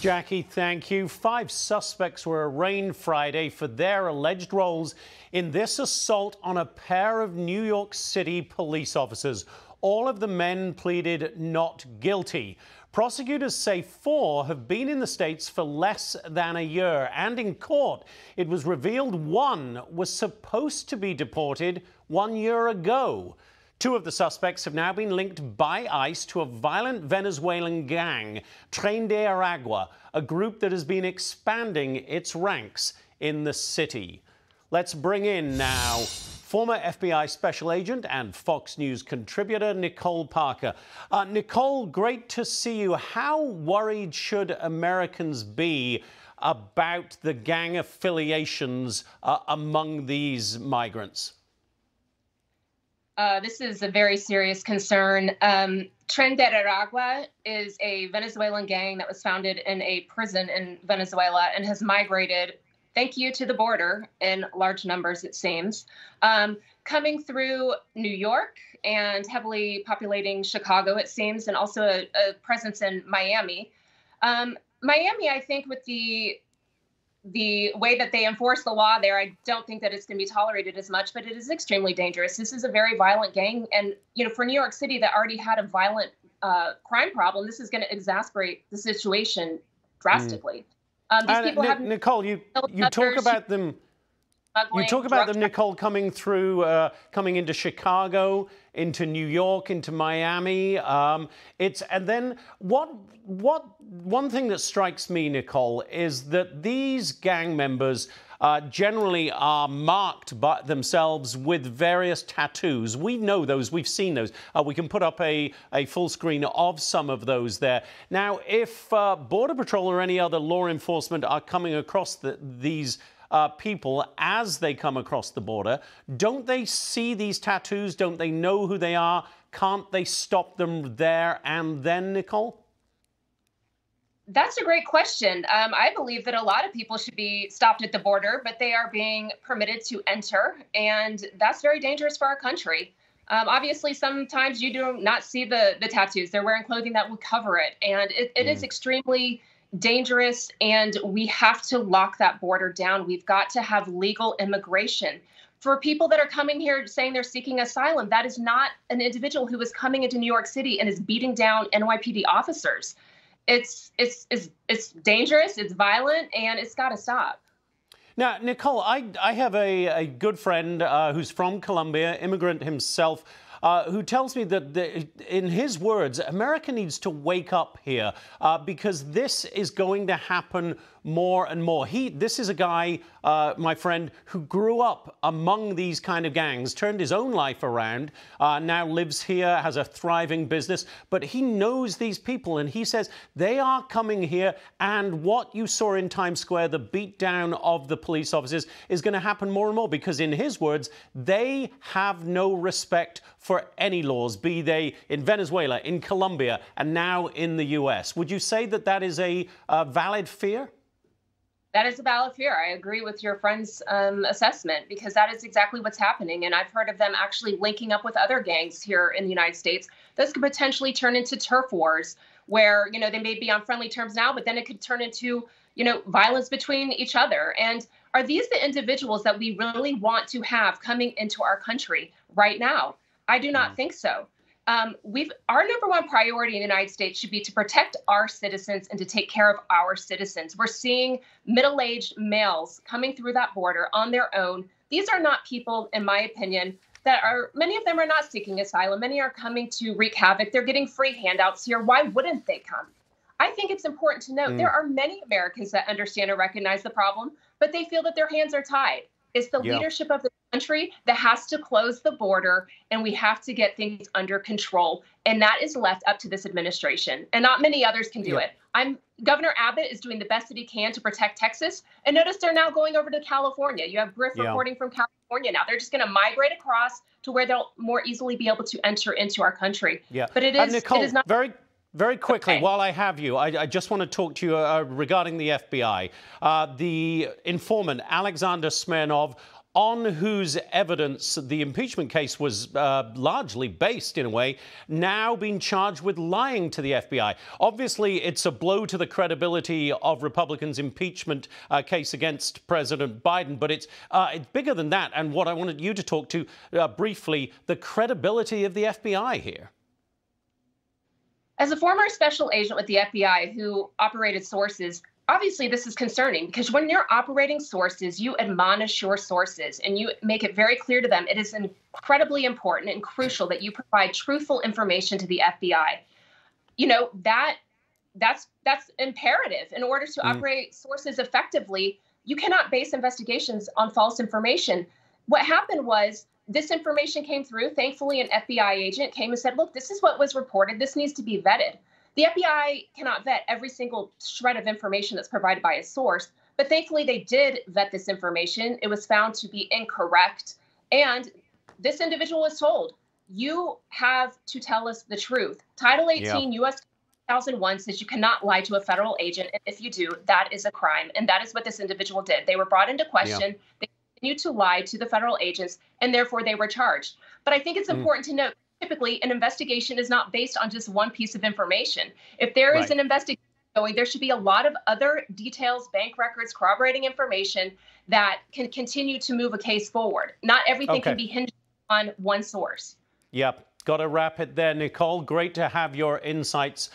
Jackie, thank you. 5 suspects were arraigned Friday for their alleged roles in this assault on a pair of New York City police officers. All of the men pleaded not guilty. Prosecutors say 4 have been in the States for less than a year, and in court it was revealed 1 was supposed to be deported 1 year ago. 2 of the suspects have now been linked by ICE to a violent Venezuelan gang, Tren de Aragua, a group that has been expanding its ranks in the city. Let's bring in now former FBI special agent and Fox News contributor Nicole Parker. Nicole, great to see you. How worried should Americans be about the gang affiliations among these migrants? This is a very serious concern. Tren de Aragua is a Venezuelan gang that was founded in a prison in Venezuela and has migrated, thank you to the border, in large numbers, it seems, coming through New York and heavily populating Chicago, it seems, and also a presence in Miami. Miami, I think, with the way that they enforce the law there, I don't think that it's going to be tolerated as much, but it is extremely dangerous. This is a very violent gang. And, you know, for New York City that already had a violent crime problem, this is going to exacerbate the situation drastically. These people have Nicole, you talk about them. You talk about them, Nicole, coming through, coming into Chicago, into New York, into Miami. And then one thing that strikes me, Nicole, is that these gang members generally are marked by themselves with various tattoos. We know those. We've seen those. We can put up a full screen of some of those there. Now, if Border Patrol or any other law enforcement are coming across these people as they come across the border, don't they see these tattoos? Don't they know who they are? Can't they stop them there and then, Nicole? That's a great question. I believe that a lot of people should be stopped at the border, but they are being permitted to enter, and that's very dangerous for our country. Obviously, sometimes you do not see the tattoos. They're wearing clothing that will cover it, and it is extremely dangerous, and we have to lock that border down. We've got to have legal immigration. For people that are coming here saying they're seeking asylum, that is not an individual who is coming into New York City and is beating down NYPD officers. It's dangerous, it's violent, and it's got to stop. Now, Nicole, I have a good friend who's from Colombia, immigrant himself, who tells me that, in his words, America needs to wake up here because this is going to happen more and more. This is a guy, my friend, who grew up among these kind of gangs, turned his own life around, now lives here, has a thriving business, but he knows these people, and he says they are coming here, and what you saw in Times Square, the beatdown of the police officers, is going to happen more and more because, in his words, they have no respect for any laws, be they in Venezuela, in Colombia, and now in the US. Would you say that that is a valid fear? That is a valid fear. I agree with your friend's assessment, because that is exactly what's happening. And I've heard of them actually linking up with other gangs here in the United States. This could potentially turn into turf wars where, you know, they may be on friendly terms now, but then it could turn into, you know, violence between each other. And are these the individuals that we really want to have coming into our country right now? I do not think so. Our number one priority in the United States should be to protect our citizens and to take care of our citizens. We're seeing middle-aged males coming through that border on their own. These are not people, in my opinion, many of them are not seeking asylum. Many are coming to wreak havoc. They're getting free handouts here. Why wouldn't they come? I think it's important to note there are many Americans that understand and recognize the problem, but they feel that their hands are tied. It's the leadership of the country that has to close the border, and we have to get things under control. And that is left up to this administration, and not many others can do it. Governor Abbott is doing the best that he can to protect Texas. And notice they're now going over to California. You have Griff reporting from California now. They're just going to migrate across to where they'll more easily be able to enter into our country. But Nicole, it is not very quickly, while I have you, I just want to talk to you regarding the FBI. The informant, Alexander Smirnov, on whose evidence the impeachment case was largely based, in a way, now being charged with lying to the FBI. Obviously, it's a blow to the credibility of Republicans' impeachment case against President Biden, but it's bigger than that. And what I wanted you to talk to briefly, the credibility of the FBI here. As a former special agent with the FBI who operated sources, obviously, this is concerning because when you're operating sources, you admonish your sources and you make it very clear to them it is incredibly important and crucial that you provide truthful information to the FBI. You know, that's imperative. In order to operate sources effectively, you cannot base investigations on false information. What happened was this information came through. Thankfully, an FBI agent came and said, look, this is what was reported. This needs to be vetted. The FBI cannot vet every single shred of information that's provided by a source, but thankfully they did vet this information. It was found to be incorrect. And this individual was told, you have to tell us the truth. Title 18 U.S. 2001 says you cannot lie to a federal agent. And if you do, that is a crime. And that is what this individual did. They were brought into question. They continued to lie to the federal agents, and therefore they were charged. But I think it's important to note, typically, an investigation is not based on just one piece of information. If there is an investigation going, there should be a lot of other details, bank records, corroborating information that can continue to move a case forward. Not everything can be hinged on one source. Yep. Got to wrap it there, Nicole. Great to have your insights